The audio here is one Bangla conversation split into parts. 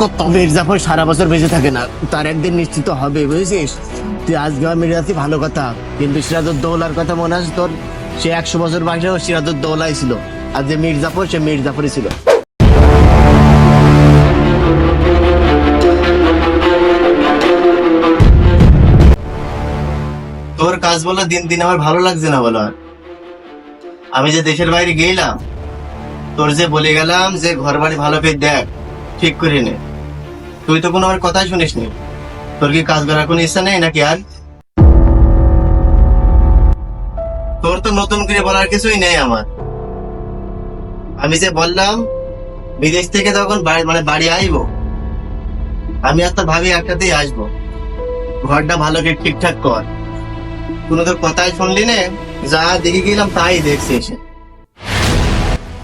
কত মির্জাফর সারা বছর বেঁচে থাকে না, তার একদিন নিশ্চিত হবে, বুঝেছিস? তুই আজকে মির্জাতি ভালো কথা, কিন্তু সিরাজউদ্দৌলার কথা মনে আছে তোর? সে 100 বছর বয়সেও সিরাজউদ্দৌলাই ছিল, আর যে মির্জাফর সে মির্জাফরই ছিল। তোর কাজ বলো দিন দিন আমার ভালো লাগছে না বলো। আমি যে দেশের বাইরে গেলাম, তোর যে বলে গেলাম যে ঘর বাড়ি ভালো পেয়ে দেখ, ঠিক করে নে, তুই তো কোনো আমার কথাই শুনিস নি। তোর কি কাজ করার কোনো ইচ্ছা নেই নাকি? আর তোর তো নতুন করে বলার কিছুই নেই আমার। আমি যে বললাম বিদেশ থেকে যখন বাড়ি আইবো, আমি আর তো ভাবি একটাতেই আসবো, ঘরটা ভালো করে ঠিকঠাক কর। কোনো তোর কথাই শুনলি নে, যা দেখে গেলাম তাই দেখছি এসে।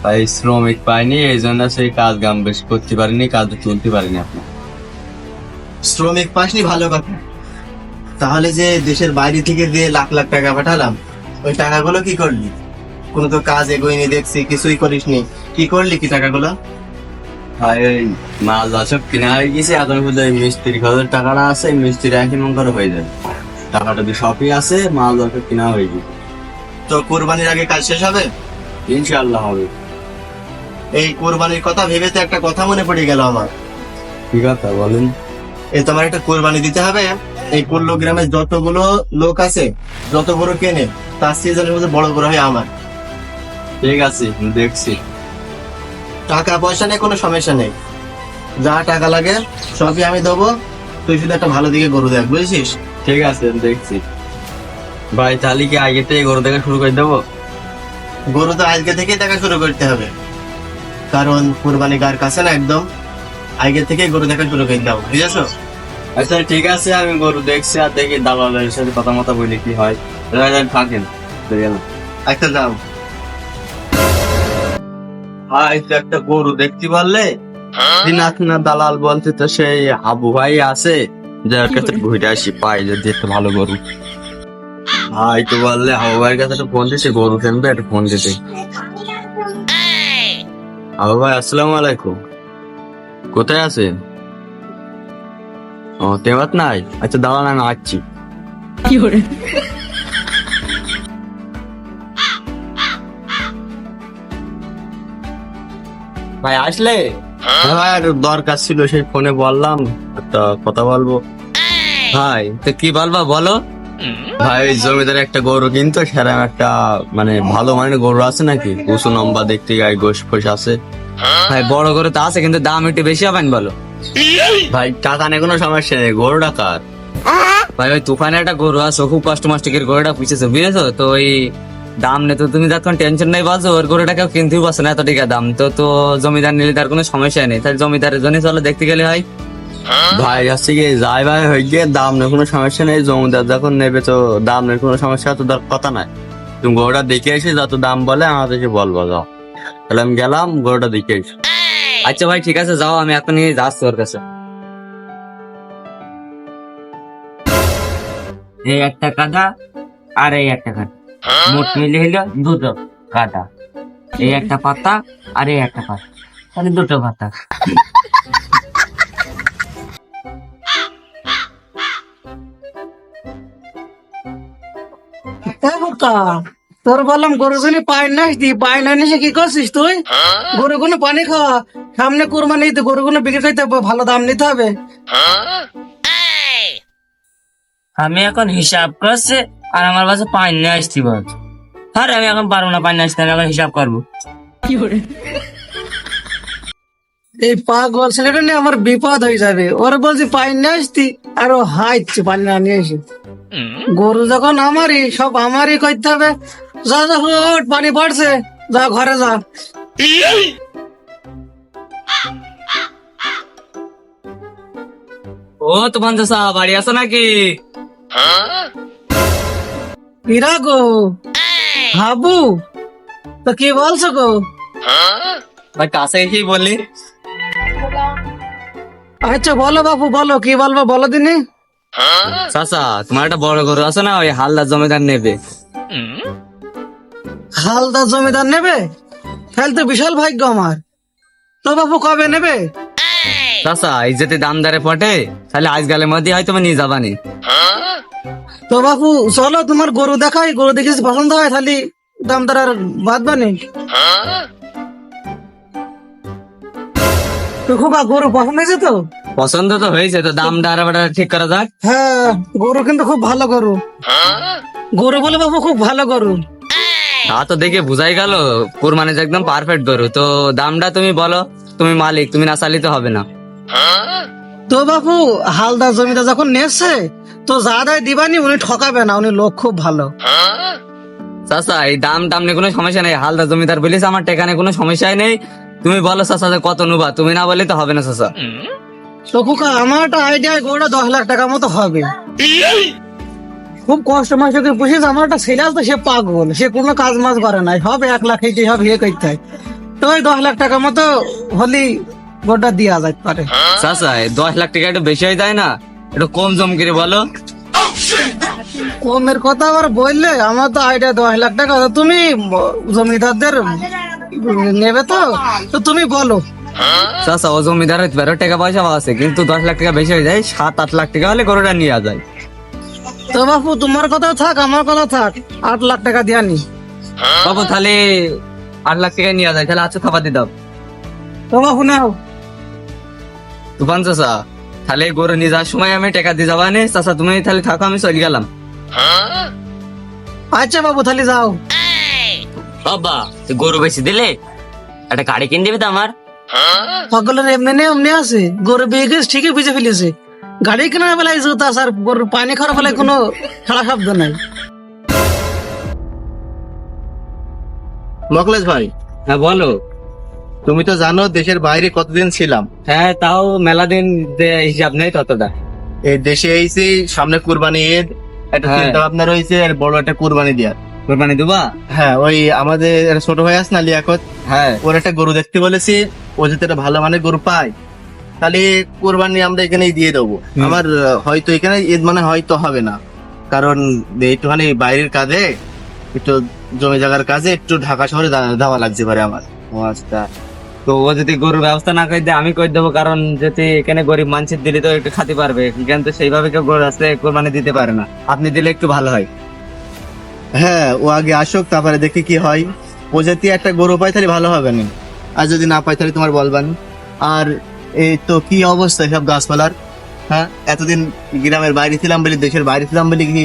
ভাই শ্রমিক পাইনি, এই জন্য সেই কাজ কাম বেশি করতে পারিনি, কাজ তুলতে পারিনি। আপনি শ্রমিক পাসনি ভালো কথা, তাহলে যে দেশের বাইরে থেকে যে লাখ লাখ টাকা পাঠালাম, ওই টাকাগুলো কি করলি? কোনো তো কাজ এগোয়নি দেখছি, কিছুই করিসনি। কি করলি কি টাকাগুলো? ভাই ওই মাল সব কিনা হয়ে গেছে, এখন শুধু ওই মিস্ত্রি খরচের টাকাটা আছে, মিস্ত্রি একই মন করে হয়ে যাবে। টাকাটা দিয়ে সবই আছে, মাল সব কিনা হয়ে গেছে। তো কোরবানির আগে কাজ শেষ হবে? ইনশাআল্লাহ হবে। এই কোরবানির কথা ভেবে তো একটা কথা মনে পড়ে গেল আমার। কি কথা বলেন? এই তোমার একটা কোরবানি দিতে হবে। এই পল্লব গ্রামের যতগুলো লোক আছে, যত বড় কেনে, তার সিজনের মধ্যে বড় বড় হয় আমার। ঠিক আছে, দেখছি। টাকা পয়সা নেই, কোনো সমস্যা নেই, যা টাকা লাগে সবই আমি দেবো। তুই শুধু একটা ভালো দিকে গরু দেখ, বুঝেছিস? ঠিক আছে, দেখছি। ভাই তাহলে কি আগে থেকে গরু দেখা শুরু করে দেবো? গরু তো আজকে থেকেই দেখা শুরু করতে হবে, কারণ কোরবানি গার কাছে না, একদম আগে থেকে গরু দেখা শুরু করে দাও, বুঝেছো? আচ্ছা ঠিক আছে, আমি গরু দেখছি, আর দেখি দালালের সাথে কথা মতো বলি কি হয়। থাকেন, একটা যাও। ভাই তো একটা গরু দেখতে পারলে? দিনাথনা দালাল বলতে তো সেই হাবু ভাই আছে, যার কাছে ঘুরে আসি, পাই যদি একটা ভালো গরু। ভাই তো বললে হাবু ভাইয়ের কাছে একটা ফোন দিতে, গরু কিনবে, একটা ফোন দিতে। হাবু ভাই আসসালামু আলাইকুম, কোথায় আছেন? ও তেমাত নাই? আচ্ছা দাঁড়ান, আমি আসছি। ভাই আসলে? হ্যাঁ ভাই, আর দরকার ছিল, সেই ফোনে বললাম একটা কথা বলবো। ভাই তো কি বলবা বলো। ভাই জমিদার একটা গরু কিনতো, সেরকম একটা মানে ভালো মানের গরু আছে নাকি? উঁচু লম্বা দেখতে, গায়ে গোশ ফোস আছে। ভাই বড় করে তো আছে, কিন্তু দাম একটু বেশি হবেন বলো। ভাই টাকা নেই, কোনো সমস্যা নেই, গরুটা কার? ভাই ওই তুফানে একটা গরু আছে, খুব কষ্ট মাস্টিকের গরুটা পুষেছে, বুঝেছো তো? ওই দাম নেই তো, তুমি যখন টেনশন নেই বলছো, ওর গরুটা কেউ কিনতেই পারছে না এত টাকা দাম। তো জমিদার নিলে তার কোনো সমস্যা নেই, তাই জমিদারের জন্য চলো দেখতে গেলে হয়। ভাই হচ্ছে কি, যাই ভাই হয়ে গিয়ে দাম নেই, কোনো সমস্যা নেই, জমিদার যখন নেবে তো দাম নেই, কোনো সমস্যা তো কথা নাই। তুমি গরুটা দেখে এসে যত দাম বলে আমাদেরকে বলবো, যাও। তাহলে আমি গেলাম, গরুটা দেখে এসে। আচ্ছা ভাই ঠিক আছে, যাও, আমি এখনই যাচ্ছি ওর কাছে। এই একটা কাঁধা আর এই একটা কাঁধা, মোট মিলে হইলো দুটো কাঁধা। এই একটা পাতা আর এই একটা পাতা, তাহলে দুটো পাতা। তোর বললাম গরুগুলি পানি নাস দি, পানি না নিসে কি করছিস তুই? গরুগুলো পানি খাওয়া, সামনে কোরবানি ঈদ, গরুগুলো বিক্রি করতে হবে, ভালো দাম নিতে হবে। আমি এখন হিসাব করছি, আর আমার কাছে পানি নিয়ে আসছি বল। আরে আমি এখন পারবো না পানি নিয়ে আসতে, আমি এখন হিসাব করবো। এই পাগল ছেলেটা নিয়ে আমার বিপদ হয়ে যাবে। ওরা বলছি পানি নিয়ে আসতি, আর ও হাইচ্ছে পানি না নিয়ে এসে। গরু যখন আমারই, সব আমারই করতে হবে। যা যা ওঠ, পানি পড়ছে, যা ঘরে যা। ও তুফান চাচা, বাড়ি আছো নাকি? ইরা গো, হাবু, তো কি বলছো গো? ভাই কাছে কি বললি? আচ্ছা বলো বাবু, বলো কি বলবো, বলো দিনি। চাচা তোমার একটা বড় গরু আছে না, ওই হালদার জমিদার নেবে। হালদার জমিদার নেবে? তাহলে তো বিশাল ভাগ্য আমার। তো বাবু কবে নেবে? চাচা এই যদি দাম দারে পটে তাহলে আজকালের মধ্যে হয়তো নিয়ে যাবানি। তো বাপু চলো তোমার গরু দেখাই, গরু দেখে যদি পছন্দ হয় তাহলে দাম দর আর বাঁধবানি। তো খোকা গরু পছন্দ হয়েছে তো? পছন্দ তো হয়েছে, তো দামটা আর আবার ঠিক করা যাক। হ্যাঁ গরু কিন্তু খুব ভালো গরু, গরু বলে বাবু খুব ভালো গরু। তা তো দেখে বুঝাই গেল কুরবানি যে একদম পারফেক্ট গরু। তো দামটা তুমি বলো, তুমি মালিক, তুমি না চালিতে হবে না। তো বাপু হালদার জমিটা যখন নেছে তো যা দায় দিবানি, উনি ঠকাবে না, উনি লোক খুব ভালো। চাচা এই দাম টাম নিয়ে কোনো সমস্যা নেই, হালদার জমিদার বলিস আমার টেকানে কোনো সমস্যাই নেই। তুমি বলো চাচা যে কত নেবা, তুমি না বলে তো হবে না চাচা। তো খোকা আমার একটা আইডিয়া, গরুটা 10 লাখ টাকার মতো হবে। খুব কষ্ট মাসকে পুষিস, আমার একটা ছেলে আছে, সে পাগল, সে কোনো কাজ মাজ করে নাই, সব 1 লাখ হইতে সব ইয়ে করতে হয়। তো ওই 10 লাখ টাকার মতো হলি গরুটা দেওয়া যায় পারে। চাচা 10 লাখ টাকা একটু বেশি হয়ে যায় না? একটু কম জম করে বলো। কমের কথা আবার বললে, আমার তো আইডিয়া 10 লাখ টাকা, তো তুমি জমিদারদের নেবে তো, তো তুমি বলো। চাচা ও জমিদারের 12 টাকা পয়সা আছে, কিন্তু 10 লাখ টাকা বেশি হয়ে যায়, 7-8 লাখ টাকা হলে গরুটা নিয়ে যায়। তো বাপু তোমার কথা থাক, আমার কথা থাক, 8 লাখ টাকা দিয়া নি। বাবু তাহলে 8 লাখ টাকা নিয়ে যায়, তাহলে আচ্ছা খাবার দিয়ে দাও। তো বাপু নাও। তুফান চাচা তাহলে গরু নিয়ে যাওয়ার সময় আমি টাকা দিয়ে যাবা নে। চাচা তুমি তাহলে থাকো, আমি চলে গেলাম। আচ্ছা বাবু তাহলে যাও। বাবা গরু বেশি দিলে একটা গাড়ি কিনে দিবে তো আমার। পাগলের এমনি নেই এমনি আছে, গরু বিয়ে গেছে ঠিকই বুঝে ফেলেছে, গাড়ি কেনার বেলায় জুতা আর গরুর পানি খাওয়ার বেলায় কোনো খেলা শব্দ নাই। মকলেশ ভাই, হ্যাঁ বলো। তুমি তো জানো দেশের বাইরে কতদিন ছিলাম। হ্যাঁ তাও মেলা দিন হিসাব নেই ততটা। এই দেশে এসেছি, সামনে কুরবানি ঈদ, একটা হ্যাঁ। চিন্তা ভাবনা রয়েছে আর বড় একটা কুরবানি দেওয়ার। কোরবানি দেবা? হ্যাঁ, ওই আমাদের একটা ছোট ভাই আছে না লিয়াকত, হ্যাঁ ওর একটা গরু দেখতে বলেছি, ও যদি একটা ভালো মানের গরু পায় তাহলে কোরবানি আমরা এখানেই দিয়ে দেবো। আমার হয়তো এখানে ঈদ মানে হয়তো হবে না, কারণ একটুখানি বাইরের কাজে, একটু জমি জায়গার কাজে একটু ঢাকা শহরে যাওয়া লাগছে পারে আমার। ও আচ্ছা, তো ও যদি গরুর ব্যবস্থা না করে দেয় আমি করে দেবো, কারণ যদি এখানে গরিব মানুষের দিলে তো একটু খাতে পারবে, কিন্তু সেইভাবে কেউ গরু আসতে কোরবানি দিতে পারে না, আপনি দিলে একটু ভালো হয়। হ্যাঁ, ও আগে আসুক, তারপরে দেখি কি হয়। ও যদি একটা গরু পায় তাহলে ভালো হবে না, আর যদি না পাই তাহলে তোমার বলবান। আর এই তো কি অবস্থা সব গাছপালার। হ্যাঁ, এতদিন গ্রামের বাইরে ছিলাম বলি, দেশের বাইরে ছিলাম বলি কি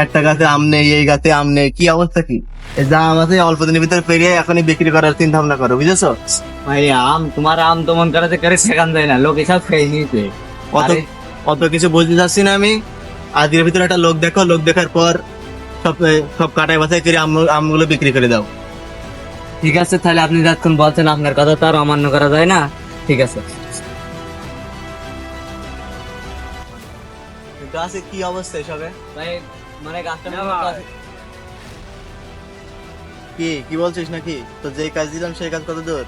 একটা গাছে আম নেই, এই গাছে আম নেই, কি অবস্থা কি? এই যা আম আছে অল্প দিনের ভিতরে পেরিয়ে এখনই বিক্রি করার চিন্তা ভাবনা করো, বুঝেছো? ভাই আম, তোমার আম তো মন করাতে করে শেখান যায় না, লোক এসব খেয়ে নিয়েছে। অত অত কিছু বুঝতে চাচ্ছি না আমি। আজকের ভিতরে একটা লোক দেখো, লোক দেখার পর সব সব কাটাই বাছাই করে আমগুলো বিক্রি করে দাও। ঠিক আছে তাহলে আপনি যতক্ষণ বলছেন, আপনার কথা তো আর অমান্য করা যায় না। ঠিক আছে। গাছে কি অবস্থা এসবে? ভাই মানে গাছটা কি কি বলছিস নাকি? তো যেই কাজ দিলাম সেই কাজ কত দূর?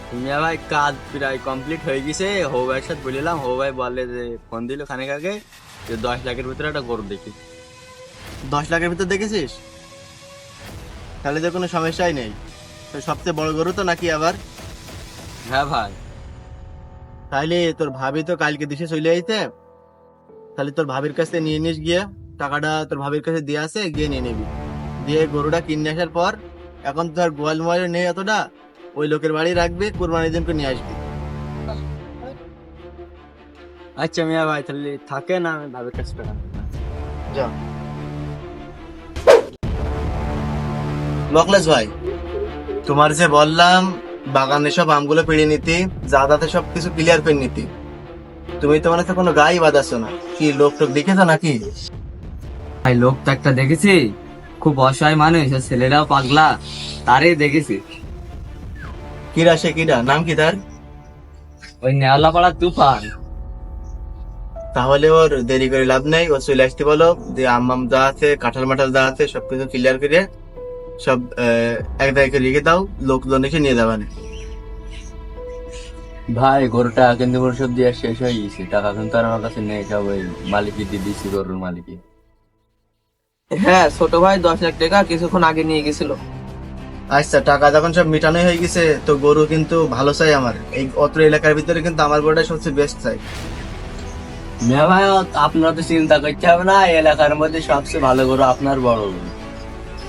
তুমি ভাই কাজ প্রায় কমপ্লিট হয়ে গেছে। হৌ ভাইয়ের সাথে বলিলাম, হৌ ভাই বলে যে ফোন দিল খানিক আগে যে 10 লাখের ভিতরে একটা গরু দেখি। 10 লাখের ভিতর দেখেছিস? তাহলে তো কোনো সমস্যাই নেই। তো সবচেয়ে বড় গরু তো নাকি আবার? হ্যাঁ ভাই। তাইলে তোর ভাবি তো কালকে দেশে চলে আইতে, তাহলে তোর ভাবির কাছে নিয়ে নিস, গিয়ে টাকাটা তোর ভাবির কাছে দিয়ে আসে, গিয়ে নিয়ে নিবি। দিয়ে গরুটা কিনে আসার পর, এখন তোর গোয়াল মোয়াল নেই অতটা, ওই লোকের বাড়ি রাখবি, কুরবানির দিনকে নিয়ে আসবি। আচ্ছা মিয়া ভাই তাহলে থাকে না, আমি ভাবের কাছে টাকা নেবো। যা মকলেশ ভাই, তোমার যে বললাম বাগানে সব আমগুলো পেড়ে নিতি, জাদাতে সব কিছু ক্লিয়ার করে নিতি, তুমি তো মানে তো কোনো গাই বাঁধাচ্ছ না, কি লোক টোক দেখেছো নাকি? ভাই লোক তো একটা দেখেছি, খুব অসহায় মানুষ, আর ছেলেরাও পাগলা, তারই দেখেছি। কিরা সে কিরা, নাম কি তার? ওই নেওয়ালা পাড়ার তুফান। তাহলে ওর দেরি করে লাভ নেই, ও চলে আসতে বলো, যে আম যা আছে, কাঁঠাল মাঠাল যা আছে সবকিছু ক্লিয়ার করে সব এক জায়গায় রেখে দাও, লোকজন এসে নিয়ে যাবে না। ভাই গরুটা কিন্তু সব দিয়ে শেষ হয়ে গেছে, টাকা কিন্তু আর আমার কাছে নেই, সব ওই মালিকই দিয়ে দিচ্ছি, গরুর মালিকই। হ্যাঁ ছোট ভাই 10 লাখ টাকা কিছুক্ষণ আগে নিয়ে গেছিল। আচ্ছা, টাকা যখন সব মিটানো হয়ে গেছে, তো গরু কিন্তু ভালো চাই আমার। এই অত্র এলাকার ভিতরে কিন্তু আমার গরুটাই সবচেয়ে বেস্ট চাই। মিয়া ভাই, আপনার তো চিন্তা করতে হবে না, এই এলাকার মধ্যে সবচেয়ে ভালো গরু আপনার বড় গরু।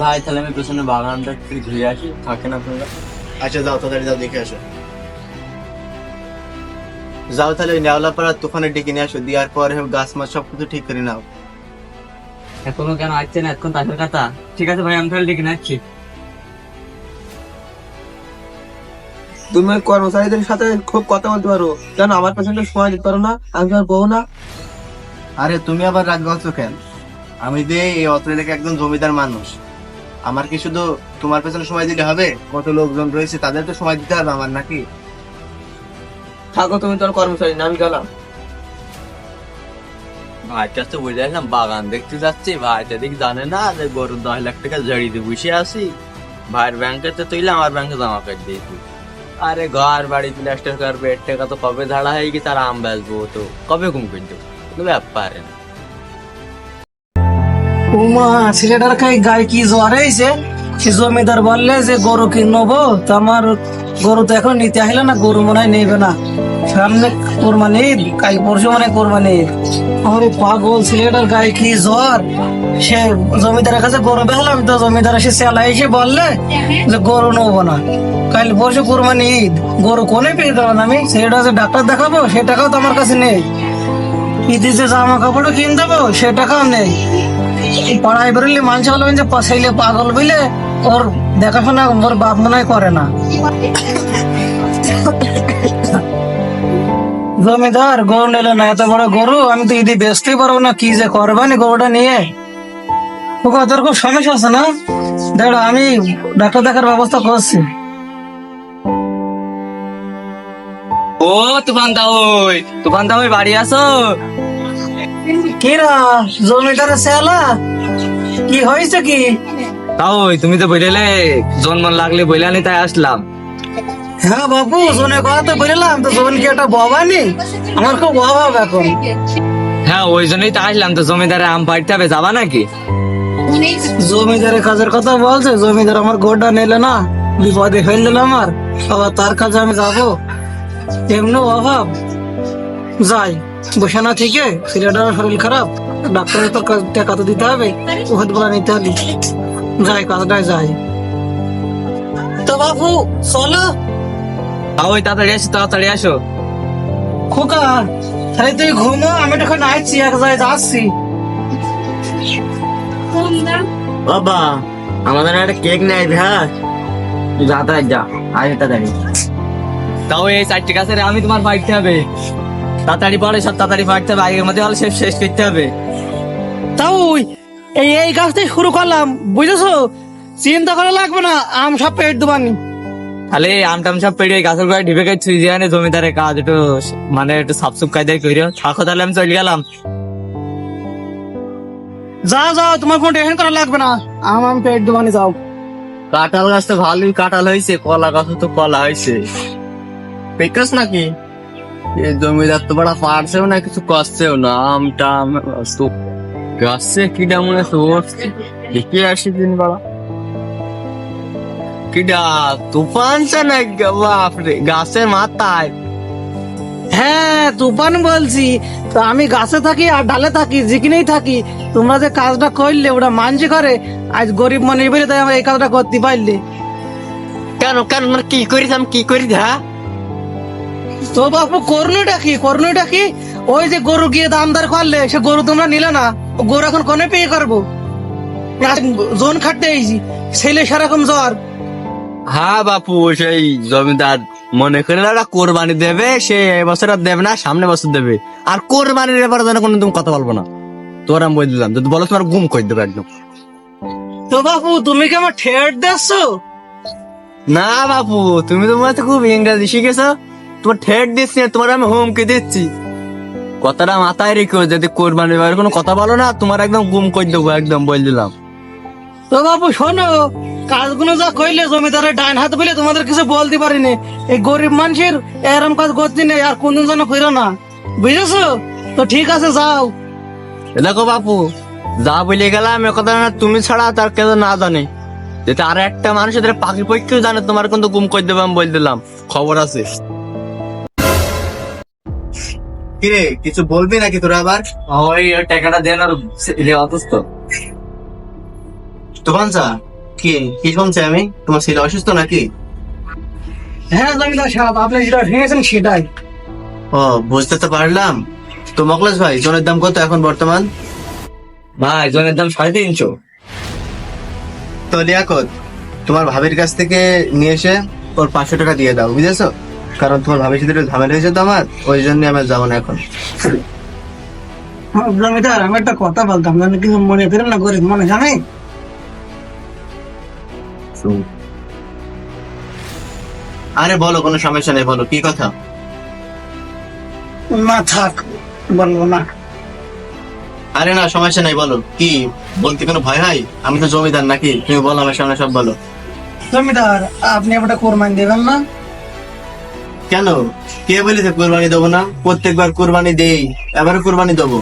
ভাই তাহলে আমি পেছনে বাগানটা একটু ঘুরে আসি, থাকেন আপনারা। আচ্ছা যাও, তাড়াতাড়ি যাও, দেখে আসো। যাও তাহলে ওই নেওয়ালাপাড়া তুফানে ডেকে নিয়ে আসো, দেওয়ার পরে গাছ মাছ সবকিছু ঠিক করে নাও। এখনো কেন আসছে না? এখন তাসের কথা। ঠিক আছে ভাই, আমি তাহলে ডেকে নিচ্ছি। তুমি কর্মচারীদের সাথে খুব কথা বলতে পারো, কেন আমার পেছনে সময় দিতে পারো না? আমি তোমার বউ না? আরে তুমি আবার রাগ করছো কেন? আমি যে এই অত্র এলাকায় একদম জমিদার মানুষ, আমার কি শুধু তোমার পেছনে সময় দিলে হবে? কত লোকজন রয়েছে, তাদের তো সময় দিতে হবে আমার, নাকি? থাকো, তুমি তোমার কর্মচারী না, আমি গেলাম। ভাই কাছে বুঝে আসলাম বাগান দেখতে যাচ্ছি, ভাই সেদিক জানে না যে গরুর 10 লাখ টাকা জড়িতে বসে আছি। ভাইয়ের ব্যাংকে তো তুইলে আমার ব্যাংকে জমা করে দিয়েছি। আরে ঘর বাড়ি প্লাস্টার করবে, এর টাকা তো কবে ঝাড়া হয়ে গিয়ে তার আম বেচবো, তো কবে ঘুম করতে কোনো ব্যাপার না। উমা, ছেলেটার গায়ে কি জ্বর হয়েছে? সে জমিদার বললে যে গরু কিনবো, তো আমার গরু তো এখন নিতে আসলে না, গরু মনে হয় নেবে না। সামনে কোরবানি ঈদ, কাল পরশু মানে কোরবানি ঈদ। আরে পাগল, ছেলেটার গায়ে কি জ্বর! সে জমিদারের কাছে গরু বেচলাম, তো জমিদার এসে সেলা এসে বললে যে গরু নেবো না, কাল পরশু কোরবানি ঈদ, গরু কোনে পেয়ে দেবো না আমি? ছেলেটা যে ডাক্তার দেখাবো সে টাকাও তো আমার কাছে নেই। ঈদে যে জামা কাপড়ও কিনে দেবো সে টাকাও নেই। এই পাড়ায় বেরোলে মানুষ বলবেন যে ছেলে পাগল বুঝলে, ওর দেখাশোনা ওর বাপ মনে হয় করে না। জমিদার গরু নিলে না, এত বড় গরু আমি তো ঈদে বেচতেই পারবো না, কি যে করবানি গরুটা নিয়ে। তোর খুব সমস্যা আছে না? দেখো আমি ডাক্তার দেখার ব্যবস্থা করছি। ও তুফান দা, ওই তুফান দা, ওই বাড়ি আসো। কিরা জমিদারের সেলা, কি হয়েছে কি? তাও ওই তুমি তো বইলে জন্ম লাগলে বইলানি, তাই আসলাম। হ্যাঁ বাবু, জনের কথা তো বললাম, তো জন কি একটা বাবানি? আমার খুব অভাব এখন। হ্যাঁ ওই জন্যই তো আসলাম। তো জমিদারে আম পাড়তে হবে, যাবা নাকি? জমিদারের কাজের কথা বলছে, জমিদার আমার গোটা নিলে না, বিপদে ফেললে আমার, আবার তার কাছে আমি যাবো? এমনি অভাব। যাই, বসে না থেকে, ছেলেটার শরীর খারাপ, ডাক্তারের তো টাকা তো দিতে হবে, ওষুধ গুলা নিতে হবে। যাই, কাজটাই যাই। তো বাবু চলো। তাও ওই তাড়াতাড়ি আসো, তাড়াতাড়ি আসো। খোকা, তাহলে তুই ঘুমো, আমি তখন আসছি, এক জায়গায় যাচ্ছি। বাবা, আমাদের একটা কেক নেই ভাই। যা তাই যা, আজ তাড়াতাড়ি। তাও এই 4টি গাছের আমি তোমার পাড়তে হবে, তাড়াতাড়ি পড়ে সব তাড়াতাড়ি পাড়তে হবে, আগের মধ্যে হলে শেষ করতে হবে। তাও এই গাছ থেকে শুরু করলাম, বুঝেছো? চিন্তা করা লাগবে না, আম সব পেট দেবানি। তাহলে আম টাম সব পেড়ে গাছের গায়ে ঢিপে গাছ ছুঁই দিয়ে জমিদারের কাজ একটু মানে একটু সাফসুফ কায়দায় করিও। থাকো তাহলে, আমি চলে গেলাম। যাও যাও, তোমার কোনো টেনশন করা লাগবে না, আম পেট দেবানি, যাও। কাঁঠাল গাছ তো ভালোই কাঁঠাল হয়েছে, কলা গাছ তো কলা হয়েছে। পেকাস নাকি এই জমিদার তো বড় পারছেও না, কিছু করছেও না। আমটা গাছে কিডা মনে হচ্ছে, দেখে আসি দিন বড়া কিডা তুফান নাকি? বাপরে, গাছের মাথায়। হ্যাঁ তুফান বলছি, তো আমি গাছে থাকি আর ডালে থাকি, যেখানেই থাকি। তোমরা যে কাজটা করলে ওটা মানছি করে, আজ গরিব মানুষ বলে তাই আমরা এই কাজটা করতে পারলে। কেন কেন মানে কি করিস, আমি কি করি? হ্যাঁ তো বাপু করণীটা কি? ওই যে গরু গিয়ে দামদার করলে, সে গরু তোমরা নিলে না, ও গরু এখন কোনে পেয়ে করবো? জোন খাটতে এইছি, ছেলে সেরকম জ্বর। হ্যাঁ বাপু, সেই জমিদার মনে করে ওরা কোরবানি দেবে, সে এবছর আর দেবে না, সামনে বছর দেবে। আর কোরবানির ব্যাপারে যেন কোনো তুমি কথা বলবো না, তোর আমি বলে দিলাম। যদি বলো তোমার গুম করে দেবে একদম। তো বাপু তুমি কি আমার ঠেট দিচ্ছ? না বাপু, তুমি তো মনে হচ্ছে খুব ইংরেজি শিখেছো। তোমার ঠেট দিচ্ছি না, তোমার আমি হুমকি দিচ্ছি। কথাটা মাথায় রেখো, যদি কোরবানির ব্যাপারে কোনো কথা বলো না, তোমার একদম গুম করে দেবো, একদম বলে দিলাম। তো বাবু শোনো, কাজগুলো যা কইলে জমিদারের ডাইন হাত বলে তোমাদের কিছু বলতে পারিনি। এই গরিব মানুষের এরম কাজ করতে নেই, আর কোনদিন যেন করো না, বুঝেছো? তো ঠিক আছে, যাও। দেখো বাপু, যা বলে গেলাম এ কথা না তুমি ছাড়া তার কেউ না জানে। যেটা আর একটা মানুষের পাখি পক্ষেও জানে তোমার কিন্তু গুম করে দেবো আমি বলে দিলাম, খবর আছে। কিরে কিছু বলবি নাকি তোরা আবার? ওই টাকাটা দেন আর অসুস্থ। তুফান চা, কি কি শুনছি আমি? তোমার ছেলে অসুস্থ নাকি? হ্যাঁ জমিদার সাহেব, আপনি যেটা ভেঙেছেন সেটাই। ও বুঝতে তো পারলাম। তো মকলেশ ভাই, জনের দাম কত এখন বর্তমান? ভাই জনের দাম 350। তো লিয়াকত, তোমার ভাবির কাছ থেকে নিয়ে এসে ওর 500 টাকা দিয়ে দাও, বুঝেছো? কারণ তোমার ভাবির সাথে একটু ঝামেলা হয়েছে তো আমার, ওই জন্য আমি আর যাবো না এখন। জমিদার আমি একটা কথা বলতাম, জানি কিন্তু মনে করেন না, গরিব মনে জানে। আরে বলো, কোনো সমস্যা নেই, বলো কি কথা। না থাক, বলবো না। আরে না, সমস্যা নেই, বলো কি বলতে কোনো ভয় হয়? আমি তো জমিদার নাকি, তুমি বলো আমার সামনে সব বলো। জমিদার আপনি একটা কোরবানি দেবেন না? কেন, কে বলেছে কোরবানি দেবো না? প্রত্যেকবার কোরবানি দেই, এবারে কোরবানি দেবো।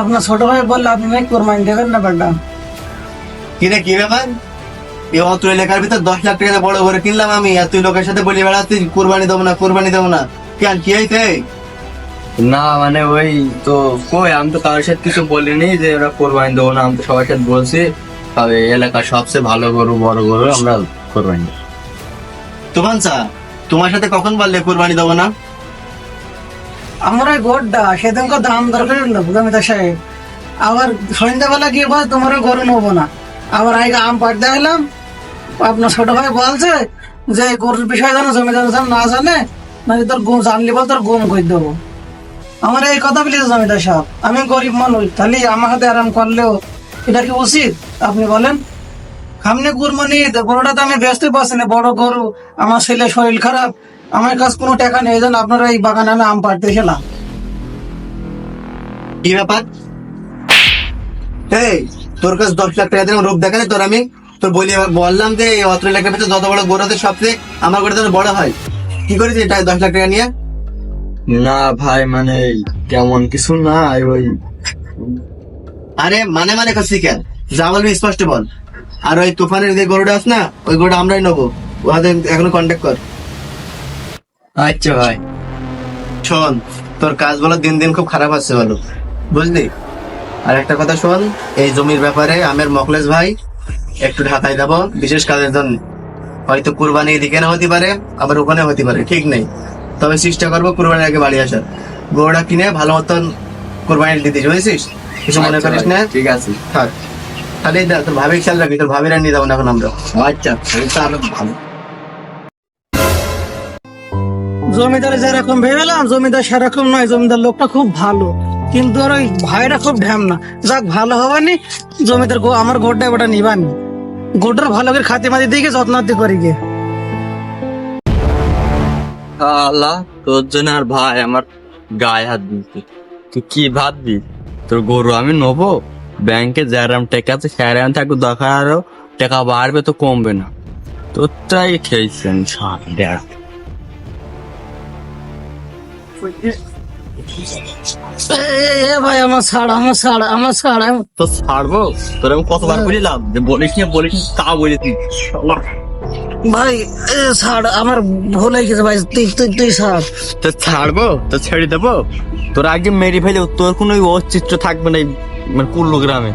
আপনার ছোট ভাই বললে আপনি নাকি কোরবানি দেবেন না বেটা। কিরে কি ব্যাপার? এই অত এলাকার ভিতর 10 লাখ টাকা দিয়ে বড় করে কিনলাম আমি, আর তুই লোকের সাথে বলি বেড়াচ্ছিস কোরবানি দেবো না, কোরবানি দেবো না। কেন, কি হয়েছে? না মানে ওই তো কই, আমি তো কারোর সাথে কিছু বলিনি যে ওরা কোরবানি দেবো না, আমি তো সবার সাথে বলছি তবে এলাকার সবচেয়ে ভালো গরু, বড় গরু আমরা কোরবানি দেবো। তুফান চা, তোমার সাথে কখন বললে কোরবানি দেবো না? আমার ওই গোড্ডা সেদিনকে দাম দরকার হলো জমিদার সাহেব, আবার সন্ধ্যাবেলা গিয়ে বল তোমার গরু নেবো না, আবার আগে আম পাড়তে এলাম। আপনার ছোট ভাই বলছে যে গরুর বিষয় জানো জমিদার যেন না জানে, নাকি তোর গুম জানলি বল তোর গুম করে দেবো। আমার এই কথা বলি জমিদার সাহেব, আমি গরিব মানুষ, তাহলে আমার হাতে আরাম করলেও এটা কি উচিত আপনি বলেন? সামনে কুরবানি ঈদ, গরুটা তো আমি ব্যস্ত পাচ্ছি না, বড় গরু, আমার ছেলে শরীর খারাপ, আমার কাছে কোনো টাকা নেই, যেন আপনারা এই বাগানে আমি আম পাড়তে গেলাম। কি ব্যাপার? এই তোর কাছে 10 লাখ টাকা দিলাম রূপ দেখালে তোর, আমি তোর বললাম যে এই অত্র এলাকার ভিতরে যত বড় গরু আছে সবচেয়ে আমার গরুটা যেন বড় হয়। কি করেছিস এটা 10 লাখ টাকা নিয়ে? না ভাই মানে কেমন কিছু না, ওই আরে মানে মানে করছি কেন? যা বলবি স্পষ্ট বল। আর ওই তুফানের যে গরুটা আছে না, ওই গরুটা আমরাই নেবো, ওদের এখনো কন্ট্যাক্ট কর। আচ্ছা ভাই। শোন, তোর কাজ বলো দিন দিন খুব খারাপ হচ্ছে বলো, বুঝলি? আর একটা কথা শোন, এই জমির ব্যাপারে আমের মকলেশ ভাই একটু ঢাকায় যাবো বিশেষ কাজের জন্য। হয়তো কুরবানি এদিকে না হতে পারে, আবার ওখানে হতে পারে, ঠিক নেই। তবে চেষ্টা করবো কুরবানির আগে বাড়ি আসার। গরুটা কিনে ভালো মতন কুরবানি দিতে বুঝেছিস? কিছু মনে আচ্ছা করিস ভাই, না। ঠিক আছে। থাক, তাহলে তোর ভাবি খেয়াল রাখবি, তোর ভাবিরা নিয়ে যাবো না এখন আমরা। আচ্ছা তাহলে ভালো। জমিদার যেরকম ভেবেলাম জমিদার সেরকম নয়, জমিদার লোকটা খুব ভালো, কিন্তু আর ওই ভাইরা খুব ঢ্যামনা। যাক ভালো হবানি, জমিদার আমার গোড্ডা ওটা নিবানি, গোড্ডার ভালো করে খাতে মাতি দিকে যত্নাতি করি গে। আল্লাহ, তোর জন্য আর ভাই আমার গায়ে হাত দিতে, তুই কি ভাববি? তোর গরু আমি নেবো, ব্যাংকে যারাম টাকা আছে সেরাম থাকবে, দরকার আরো টাকা বাড়বে তো কমবে না। তোরটাই খেয়েছেন সাত দেড়। এ ভাই আমার ছাড়, আমার ছাড়, আমার ছাড়। তো ছাড়বো, তোর আমি কতবার বলিলাম যে বলিস না বলিস না, তা বলেছি। ভাই ছাড়, আমার ভুল হয়ে গেছে ভাই, তুই তুই তুই ছাড়। তো ছাড়বো, তো ছেড়ে দেবো। তোর আগে মেরে ফেলে তোর কোনো অস্তিত্ব থাকবে না এই মানে কুল্লো গ্রামে।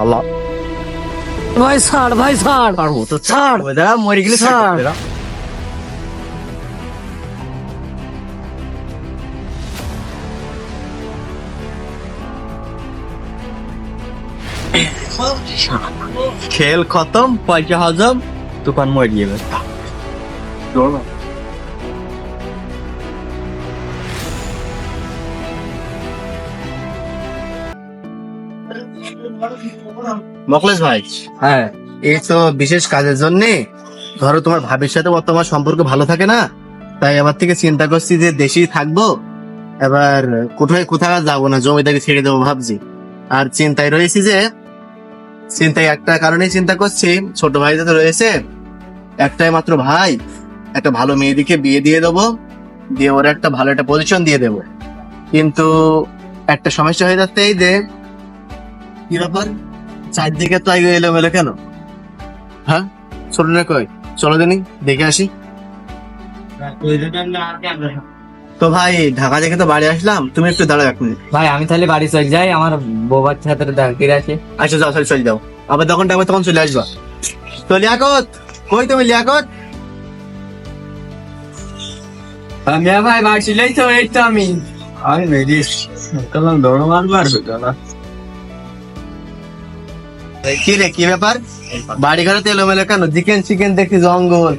আল্লাহ, ভাই ছাড়, ভাই ছাড়, ছাড়বো তো ছাড়, দাঁড়া, মরে গেলে ছাড়। খেল খতম, পয়সা হজম, তুফান মরিয়ে গেল। মকলেশ ভাই, হ্যাঁ এই তো বিশেষ কাজের জন্য, ধরো তোমার ভাবির সাথে তোমার সম্পর্ক ভালো থাকে না, তাই আমার থেকে চিন্তা করছি যে দেশেই থাকবো, এবার কোথায় যাবো না, জমিটাকে ছেড়ে দেবো ভাবছি। আর চিন্তায় রয়েছি যে, চিন্তায় একটা কারণেই চিন্তা করছি, ছোট ভাই তো রয়েছে, একটাই মাত্র ভাই, একটা ভালো মেয়েদিকে বিয়ে দিয়ে দেবো, দিয়ে ওরা একটা ভালো একটা পজিশন দিয়ে দেবো। কিন্তু একটা সমস্যা হয়ে যাচ্ছে এই যে, কি ব্যাপার, চারদিকে তো আগে এলোমেলো কেন? হ্যাঁ, ছোট না কই, চলো দিনই দেখে আসি। তো ভাই ঢাকা থেকে তো বাড়ি আসলাম, তুমি একটু দাঁড়াও 1 মিনিট। ভাই আমি তাহলে বাড়ি চলে যাই, আমার বউ বাচ্চা হাতে দেখে আছে। আচ্ছা যাও, চলে যাও, আবার যখন ডাকবে তখন চলে আসবা। তো লিয়াকত কই তুমি? লিয়াকত আমি ভাই বাড়ি ছিলাই তো, এই তো আমি মেরিস দৌড় মারবার না। কি রে, কি ব্যাপার? বাড়ি ঘরে তো এলোমেলো কেন? চিকেন চিকেন দেখি জঙ্গল,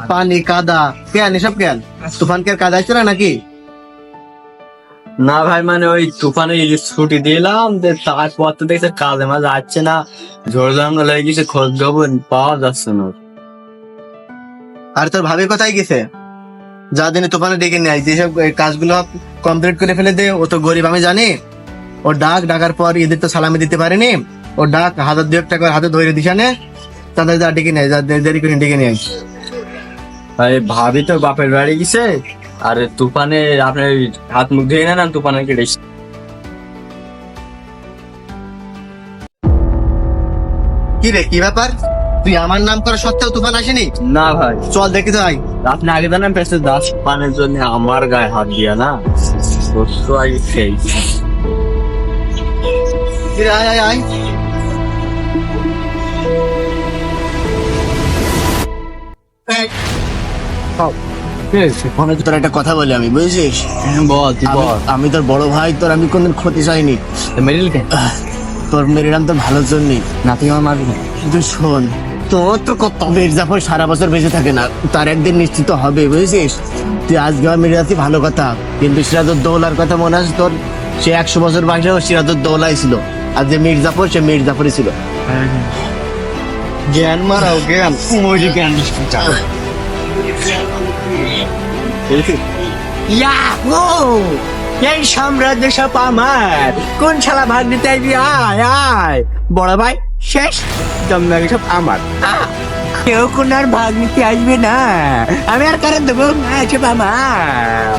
পানি কাদা, কেন এসব কেন? তুফান কে কাদা আসছে না নাকি? না ভাই, মানে ওই তুফানে ছুটি দিলাম, তারপর তো দেখছে কাজে মাঝে যাচ্ছে না, ঝোড় জঙ্গল হয়ে গেছে, খোঁজ খবর পাওয়া যাচ্ছে না। আর তোর ভাবি কোথায় গেছে? যা দিনে তুফানে ডেকে নিয়ে আসছে, যেসব কাজগুলো কমপ্লিট করে ফেলে দে। ও তো গরিব আমি জানি। ও ডাকার পর এদের তো সালামি দিতে পারেনি। ও 1,000-2 টাকা হাতে ধরে দিশানে, তাদের যা ডেকে নেয়, যা দেরি করে ডেকে নিয়ে আসছে। ভাই ভাবি তো বাপের বাড়ি গেছে, আর তুফানে আপনার হাত মুখ ধুয়ে না তুফানে কেটে। কি রে, কি ব্যাপার? তুই আমার নাম করা সত্ত্বেও তুফান আসেনি? না ভাই, চল দেখি তো। আপনি আগে জানেন পেছে 10 পানের জন্য আমার গায়ে হাত দিয়া না, সত্য আগে সেই আয় আয় আয়। ফোনে তোর একটা কথা বলি আমি, বুঝেছিস? বল তুই বল। আমি তোর বড় ভাই, তোর আমি কোনদিন ক্ষতি চাইনি। মেরিল কে তোর মেরিলাম তোর ভালোর জন্যই। না, তুই আমার মারবি না। কিন্তু শোন, তোর তো কত মির্জাফর সারা বছর বেঁচে থাকে না, তার একদিন নিশ্চিত হবে, বুঝেছিস? তুই আজকে আমার মির্জাতি ভালো কথা, কিন্তু সিরাজউদ্দৌলার কথা মনে আছে তোর? সে 100 বছর বয়সে সিরাজউদ্দৌলাই ছিল, আর যে মির্জাফর সে মির্জাফরই ছিল। জ্ঞান মারাও জ্ঞান, ওই জ্ঞান এই সাম্রাজ্য সব আমার, কোন শালা ভাগ নিতে আইবি? আয় আয় বড় ভাই, শেষ জমনাগে সব আমার। কেউ কোন আর ভাগ নিতে আসবে না, আমি আর কারণ দেবো, সব আমার।